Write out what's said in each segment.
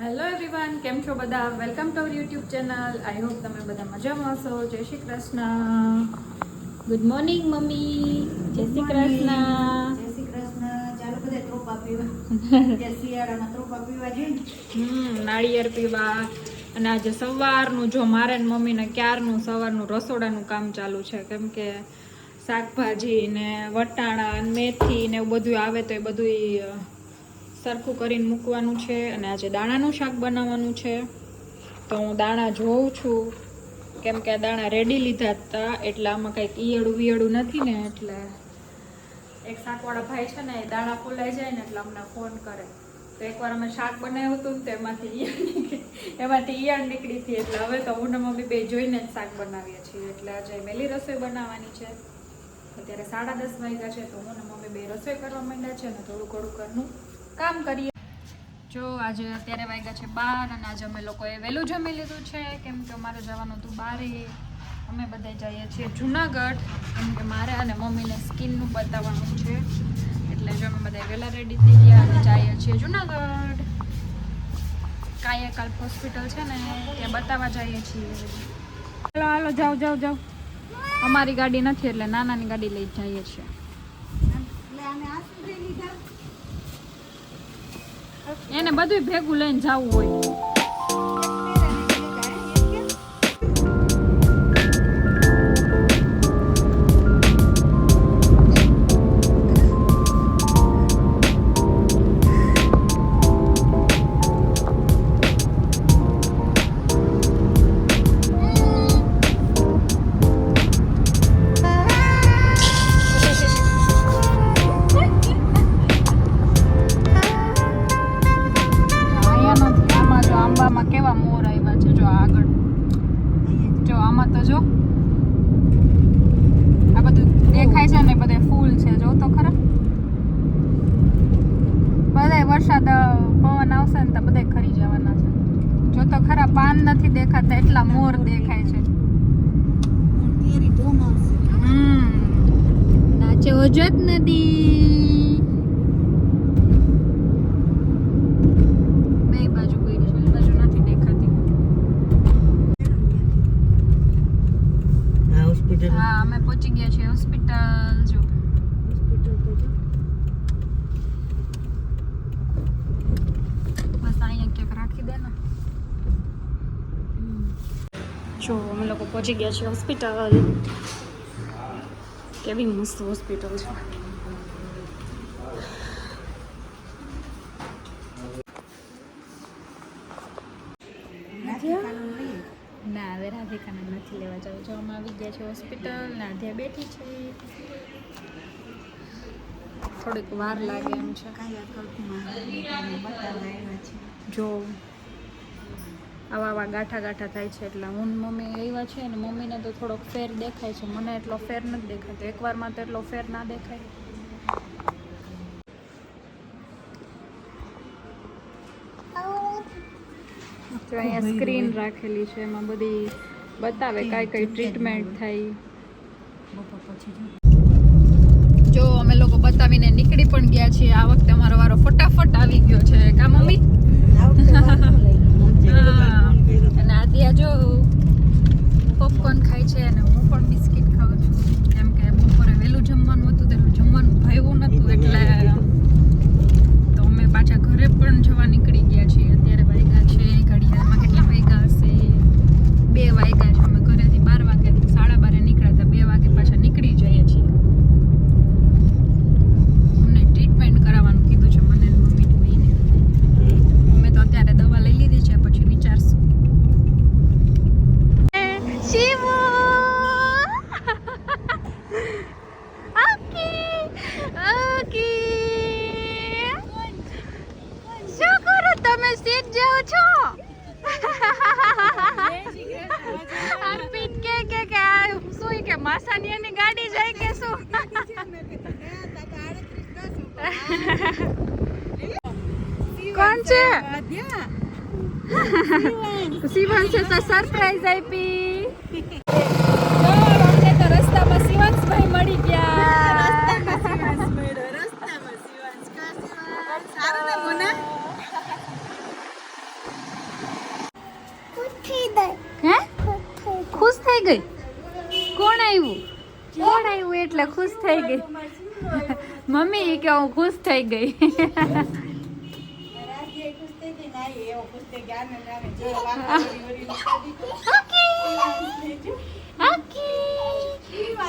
Hello everyone, કેમ છો બધા? Welcome to our YouTube channel. I hope તમે બધા મજામાં હશો. જય Shri Krishna. Good morning mummy. જય શ્રી કૃષ્ણ. જય શ્રી કૃષ્ણ. ચાલો બધા ત્રોપા પીવા. શિયાળામાં ત્રોપા પીવા જઈએ. નાળિયેર પીવા. અને આજે સવારનું જો મારે ને મમ્મીને ક્યારનું સવારનું રસોડાનું કામ ચાલુ છે, કેમ કે શાકભાજી ને વટાણા ને મેથી ને એવું બધું આવે તો એ બધું સરખું કરીને મૂકવાનું છે. અને આજે દાણાનું શાક બનાવવાનું છે, તો હું દાણા જોઉં છું, કેમ કે આ દાણા રેડી લીધા હતા, એટલે આમાં કંઈક ઈયળું નથી ને, એટલે એક શાકવાળા ભાઈ છે ને, એ દાણા ફૂલાઈ જાય ને એટલે અમને ફોન કરે. તો એકવાર અમે શાક બનાવ્યું હતું ને તો એમાંથી ઈયળ નીકળી હતી, એટલે હવે તો હું ને મમ્મી બે જોઈને જ શાક બનાવીએ છીએ. એટલે આજે વહેલી રસોઈ બનાવવાની છે. અત્યારે 10:30 વાગ્યા છે, તો હું ને મમ્મી બે રસોઈ કરવા માંડ્યા છે ને થોડું ઘણું ઘરનું કામ કરીએ. જો આજે અત્યારે વાગ્યા છે 12 અને આજે અમે લોકોએ વહેલું જમી લીધું છે, કેમ કે અમારે જવાનું હતું બારે. અમે બધા જઈએ છીએ જુનાગઢ, કેમ કે મારે અને મમ્મીને સ્કિનનું બતાવવાનું છે, એટલે જો અમે બધા વહેલા રેડી થઈ ગયા અને જઈએ છીએ જુનાગઢ. કાયાકલ્પ હોસ્પિટલ છે ને, ત્યાં બતાવવા જઈએ છીએ. હાલો જાઓ. અમારી ગાડી નથી એટલે નાનાની ગાડી લઈ જઈએ છીએ. એને બધું ભેગું લઈને જવું હોય. કેવા મોર આવ્યા છે, જો આગળ જો, આમાં તો જો આ બધું દેખાય છે ને, બધે ફૂલ છે, જો તો ખરા. બધા વરસાદ પવન આવશે ને તો બધા ખરી જવાના છે. જો તો ખરા, પાન નથી દેખાતા એટલા મોર દેખાય છે. નાચે ઓજત નદી. હા, અમે પહોંચી ગયા છીએ હોસ્પિટલ. જો બસ અહીંયા ક્યાંક રાખી દે ને. જો અમે લોકો પહોંચી ગયા છીએ હોસ્પિટલ. કેવી મસ્ત હોસ્પિટલ છે. ના, હવે રાધિકાને નથી લેવા જવું. જો અમે આવી ગયા છે હોસ્પિટલ. નાધિયા બેઠી છે. થોડીક વાર લાગે એમ છે. જો આવા ગાંઠા થાય છે, એટલે હું મમ્મી આવ્યા છે અને મમ્મીને તો થોડોક ફેર દેખાય છે, મને એટલો ફેર નથી દેખાતો. એકવારમાં તો એટલો ફેર ના દેખાય. જો અહીંયા સ્ક્રીન રાખેલી છે, એમાં બધી બતાવે કઈ ટ્રીટમેન્ટ થાય. જો અમે લોકો બતાવીને નીકળી પણ ગયા છીએ. આ વખતે અમારો વારો ફટાફટ આવી ગયો છે, કા મમ્મી? અને આદિયા જો પોપકોર્ન ખાય છે અને હું પણ બિસ્કિટ ખાઉં છું, કેમ કે બપોરે વહેલું જમવાનું હતું, તેનું જમવાનું ભાવ્યું નહોતું, એટલે તો અમે પાછા ઘરે પણ જવા નીકળી ગયા છીએ. અત્યારે વાગ્યા છે ઘડિયાળમાં, કેટલા વાગ્યા હશે? 2 વાગ્યા છે. અમે ઘરેથી 12 વાગ્યાથી 12:30 નીકળ્યા હતા. 2 વાગે પાછા નીકળી જઈએ છીએ. અમને ટ્રીટમેન્ટ કરાવવાનું કીધું છે, મને મમ્મીને બેને. અમે તો અત્યારે દવા લઈ લીધી છે, પછી વિચારશું. શિવો શું કરો તમે? સીટ જાઓ છો? અર્પિત કે શું કે માસાની ગાડી જાય કે શું? કોણ છે? શિવન છે. તો સરપ્રાઈઝ આપી. અમને તો રસ્તામાં શિવાંશભાઈ મળી ગયા. હે ખુશ થઈ ગઈ કોણ આવ્યું એટલે ખુશ થઈ ગઈ મમ્મી કે હું ખુશ થઈ ગઈ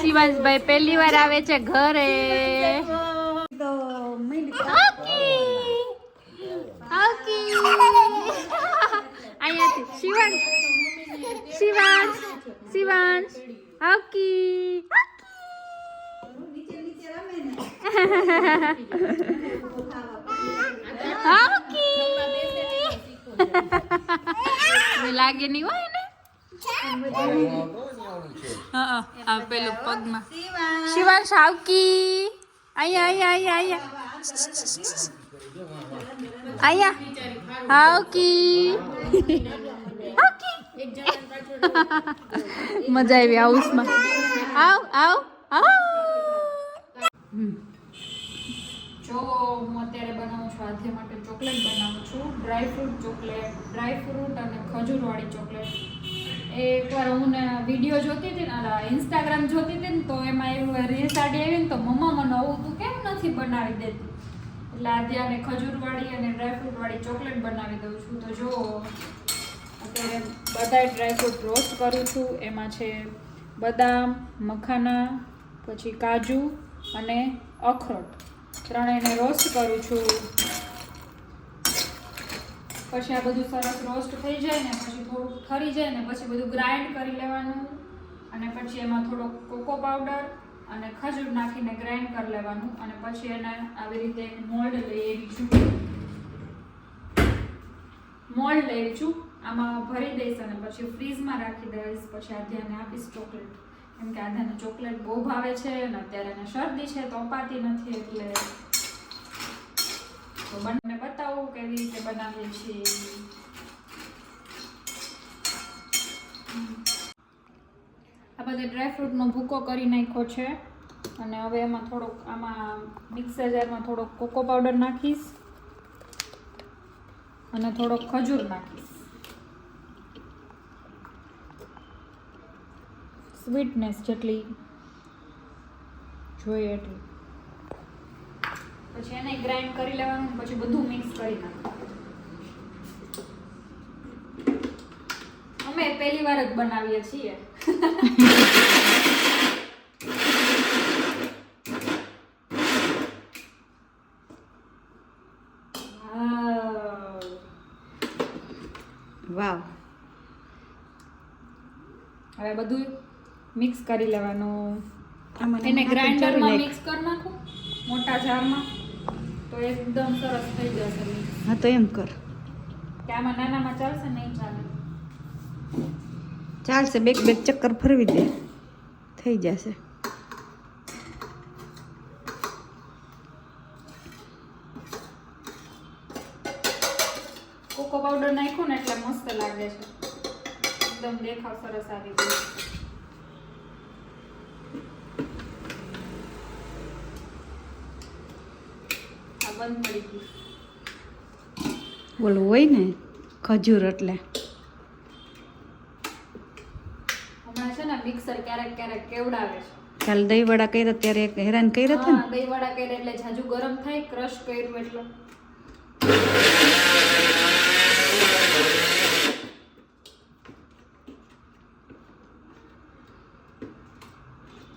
શિવાંશભાઈ પહેલી વાર આવે છે ઘરે અહીંયાથી શિવાંશ આકી લાગે નહીં હોય ને આ પેલું પગમાં શિવાંશ આવકી અહીંયા આવકી મજા આવી હાઉસમાં આવ જો હું અત્યારે બનાવું છું આધ્યા માટે ચોકલેટ બનાવું છું ડ્રાય ફ્રૂટ અને ખજૂરવાળી ચોકલેટ એકવાર હું વિડીયો જોતી હતી ને ઇન્સ્ટાગ્રામ જોતી હતી ને તો એમાં એવું રીલ્સ આડી આવી ને તો મમ્મા મને આવું તું કેમ નથી બનાવી દેતી એટલે આધ્યાને ખજૂરવાળી અને ડ્રાયફ્રૂટવાળી ચોકલેટ બનાવી દઉં છું તો જો અત્યારે બધા ડ્રાયફ્રૂટ રોસ્ટ કરું છું એમાં છે બદામ મખાના પછી કાજુ અને અખરોટ ત્રણેયને રોસ્ટ કરું છું પછી આ બધું સરસ રોસ્ટ થઈ જાય ને પછી થોડુંક ઠરી જાય ને પછી બધું ગ્રાઇન્ડ કરી લેવાનું અને પછી એમાં થોડો કોકો પાવડર અને ખજૂર નાખીને ગ્રાઇન્ડ કરી લેવાનું અને પછી એને આવી રીતે મોલ્ડ લઈ આવી છું આમાં ભરી દઈશ અને પછી ફ્રીઝમાં રાખી દઈશ પછી આધ્યાને આપીશ ચોકલેટ કેમ કે આધ્યાને ચોકલેટ બહુ ભાવે છે અને અત્યારે એને શરદી છે તો અપાતી નથી એટલે તો બંને બતાવું કેવી રીતે બનાવીએ છીએ આ બધા ડ્રાયફ્રૂટનો ભૂકો કરી નાખ્યો છે અને હવે એમાં થોડોક આમાં મિક્સર જારમાં થોડોક કોકો પાવડર નાખીશ અને થોડોક ખજૂર નાખીશ સ્વીટનેસ જેટલી જોઈએ એટલી પછી એને ગ્રાઇન્ડ કરી લેવાનું પછી બધું મિક્સ કરી નાખવાનું અમે પહેલી વાર જ બનાવીએ છીએ વાવ હવે બધું મિક્સ કરી લેવાનું એને ગ્રાઇન્ડરમાં મિક્સ કરી નાખું મોટા જારમાં તો એકદમ સરસ થઈ જશે મિક્સ હા તો એમ કર કે આમાં નાનામાં ચાલશે નહીં ચાલશે બે ચક્કર ફરવી દે થઈ જશે કોકો પાવડર નાખ્યું ને એટલે મસ્ત લાગે છે એકદમ દેખાવ સરસ આવી ગયો આ બંધ મળી ગયું બોલું હોય ને ખજૂર એટલે હમણાં છે ને મિક્સર ક્યારેક કેવડાવે છે કાલ દહીંવડા કર્યા ત્યારે એક હેરાન કર્યા હતા ને દહીંવડા કર્યા એટલે જાજુ ગરમ થાય ક્રશ કર્યું એટલે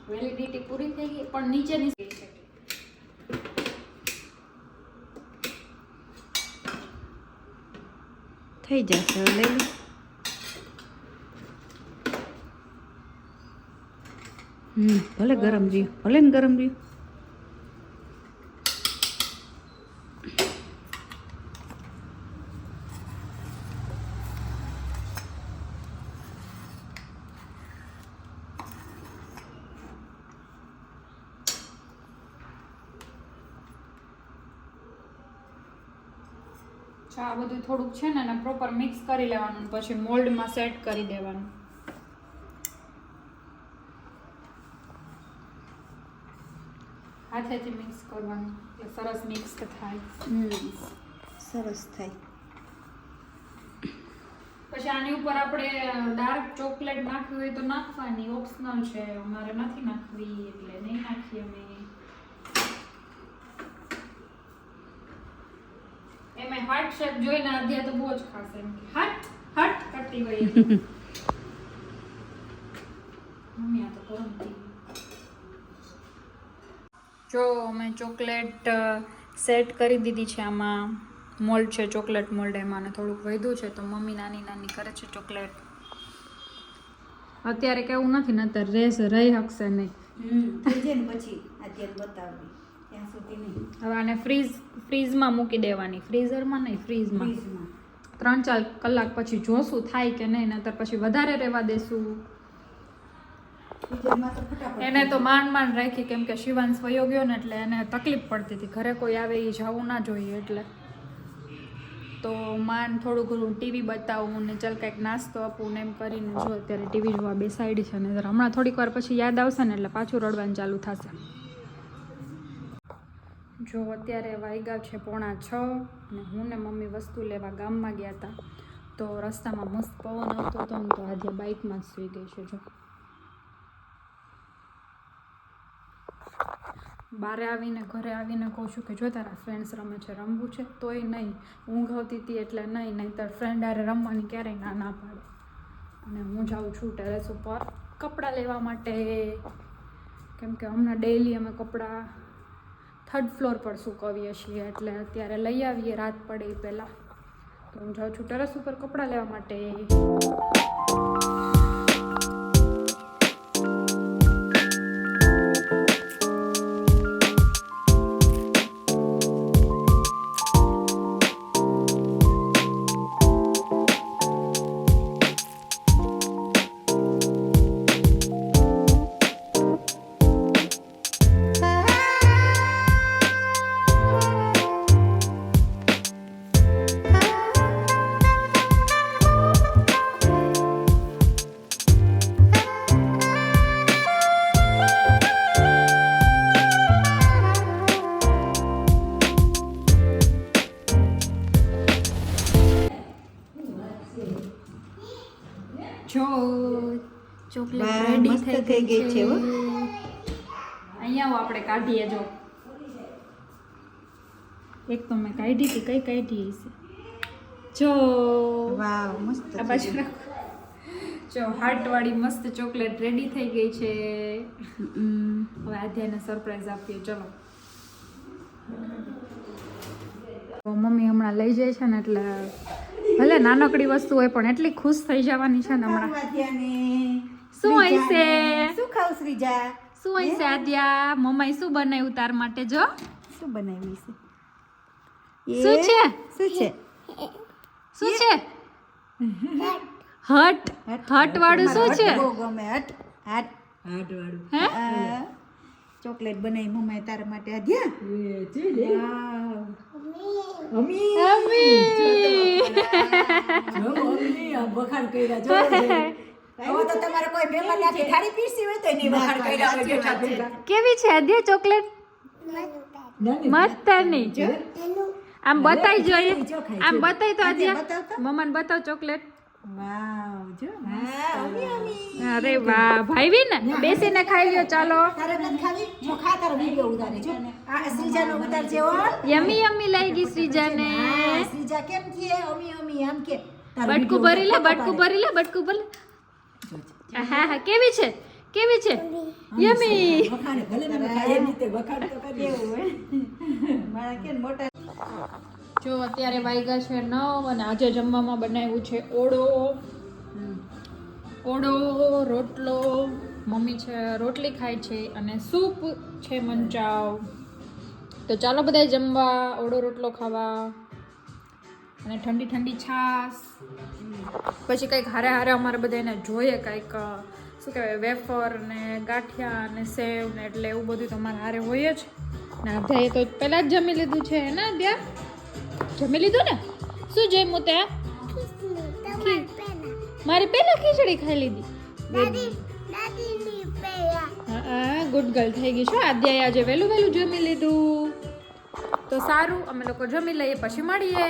વેલિડિટી પૂરી થઈ ગઈ પણ નીચેની થઈ જશે હવે લઈ લો ભલે ગરમ રહ્યું ભલે ને ગરમ રહ્યું આ બધું થોડુંક છે ને એને પ્રોપર મિક્સ કરી લેવાનું પછી મોલ્ડમાં સેટ કરી દેવાનું હાથેથી મિક્સ કરવાનું એટલે સરસ મિક્સ થાય સરસ થાય પછી આની ઉપર આપણે ડાર્ક ચોકલેટ નાખવી હોય તો નાખવાની, ઓપ્શનલ છે, અમારે નથી નાખવી એટલે નહીં નાખીએ અમે. એમાં હાર્ટ શેપ જોઈને આધ્યા તો બહુ જ ખાશે, એમ કે હાર્ટ હાર્ટ કરતી હોય એની. મમ્મી આ તો ગરમ થઈ ગયું. જો અમે ચોકલેટ સેટ કરી દીધી છે. આમાં મોલ્ડ છે, ચોકલેટ મોલ્ડ, એમાં થોડુંક વધ્યું છે તો મમ્મી નાની નાની કરે છે ચોકલેટ. અત્યારે કેવું નથી, નતર રહી શકશે નહીં. થઈ જાય ને પછી અત્યારે બતાવવી, ત્યાં સુધી નહીં. હવે આને ફ્રીઝમાં મૂકી દેવાની, ફ્રીઝરમાં નહીં, ફ્રીઝમાં. 3-4 કલાક પછી જોશું થાય કે નહીં, નતર પછી વધારે રહેવા દેશું. ફ્રીઝરમાં તો ફટાફટ એને તો માંડ રાખી, કેમ કે શિવાંશ વયો ગયો ને એટલે એને તકલીફ પડતી હતી. ઘરે કોઈ આવે એ જવું ના જોઈએ એટલે તો માંડ થોડું ઘણું ટીવી બતાવું ને ચાલ કંઈક નાસ્તો આપું ને એમ કરીને જો અત્યારે ટીવી જોવા બેસાડી છે. ને હમણાં થોડીક વાર પછી યાદ આવશે ને એટલે પાછું રડવાનું ચાલુ થશે. જો અત્યારે વાગ્યા છે 5:45 અને હું ને મમ્મી વસ્તુ લેવા ગામમાં ગયા હતા તો રસ્તામાં મસ્ત પવન આવતો હતો ને તો આજે બાઇકમાં જ સૂઈ ગઈ છે. જો બારે આવીને ઘરે આવીને કહું છું કે જો તારા ફ્રેન્ડ્સ રમે છે, રમવું છે? તોય નહીં, ઊંઘ આવતી હતી એટલે નહીં, નહીંતર ફ્રેન્ડ હારે રમવાની ક્યારેય ના પાડે. અને હું જાઉં છું ટેરેસ ઉપર કપડાં લેવા માટે, કેમ કે હમણાં ડેઈલી અમે કપડાં 3rd ફ્લોર પર સૂકવીએ છીએ એટલે અત્યારે લઈ આવીએ રાત પડે એ પહેલાં. તો હું જાઉં છું ટેરેસ ઉપર કપડાં લેવા માટે. જો ચોકલેટ વાહ, રેડી મસ્ત થઈ ગઈ છે. હો. અહીંયા આવો આપણે કાઢીએ. જો એક તો મેં કાઢી હતી, કઈ કાઢી છે જો વાવ, મસ્ત આ બાજુ રાખો. જો હાર્ટ વાળી મસ્ત ચોકલેટ રેડી થઈ ગઈ છે. હવે આધ્યાને સરપ્રાઈઝ આપીએ. ચલો મમ્મી હમણાં લઈ જાય છે ને એટલે ભલે નાનકડી વસ્તુ હોય પણ એટલી ખુશ થઈ જવાની છે ને હમણાં. શું હોય છે? શું ખાવ શ્રીજા? શું હોય છે આદ્યા? મમ્માએ શું બનાવ્યું તાર માટે? જો શું બનાવ્યું છે? શું છે? શું છે? શું છે? હટ હટ વાળું શું છે? બહુ ગમે. હટ હટ હટ વાળું. હે? ચોકલેટ બનાવી મમ્માએ તારા માટે. આદ્યા મમ્મી વખાણ કર્યા. જો હવે તો તમારે કોઈ મહેમાન આથી થાળી પીરસી હોય તો એની વખાણ કર્યા હોય બેઠા બેઠા. કેવી છે આદ્યા ચોકલેટ? મસ્ત ની. આમ બતાઈ જોઈએ, આમ બતાઈ તો આદ્યા, મમ્માને બતાવ ચોકલેટ. વાવ, જો હા, અમી અમી. અરે વાહ, ભાઈવી ને બેસીને ખાઈ લ્યો. ચાલો તારે નથી ખાવી? જો ખા, તારો વિડિયો ઉતારે. જો આ શ્રીજાનો ઉતારજે હો. યમી યમી લાગી શ્રીજાને. હા, શ્રીજા કેમ કહે? અમી અમી આમ કે. તારો બટકું વિડિયો ભરી લે, બટકું ભરી લે, બટકું ભરી લે. હા હા, કેવી છે? કેવી છે? યમી. વખાણે ભલે ને ખાય એની તે વખાણ તો કરી દેવું હોય. મારા કે મોટા. જો અત્યારે વાગ્યા છે 9 અને આજે જમવામાં બનાવ્યું છે ઓળો રોટલો. મમ્મી છે રોટલી ખાય છે અને સૂપ છે મંચાવ. તો ચાલો બધા જમવા, ઓળો રોટલો ખાવા અને ઠંડી ઠંડી છાશ. પછી કંઈક હારે હારે અમારે બધાને જોઈએ કંઈક શું કહેવાય વેફર ને ગાંઠિયા ને સેવ ને એટલે એવું બધું તો અમારે હારે હોય જ ને. અધ્યાએ તો પહેલાં જ જમી લીધું છે ને? અધ્યા જમી લીધું ને? શું જમ્યું તે? મારી પહેલા ખીચડી ખાઈ લીધી. હા, ગુડ ગર્લ થઈ ગઈ છો. આદ્યાએ આજે વહેલું જમી લીધું. તો સારું, અમે લોકો જમી લઈએ પછી મળીએ.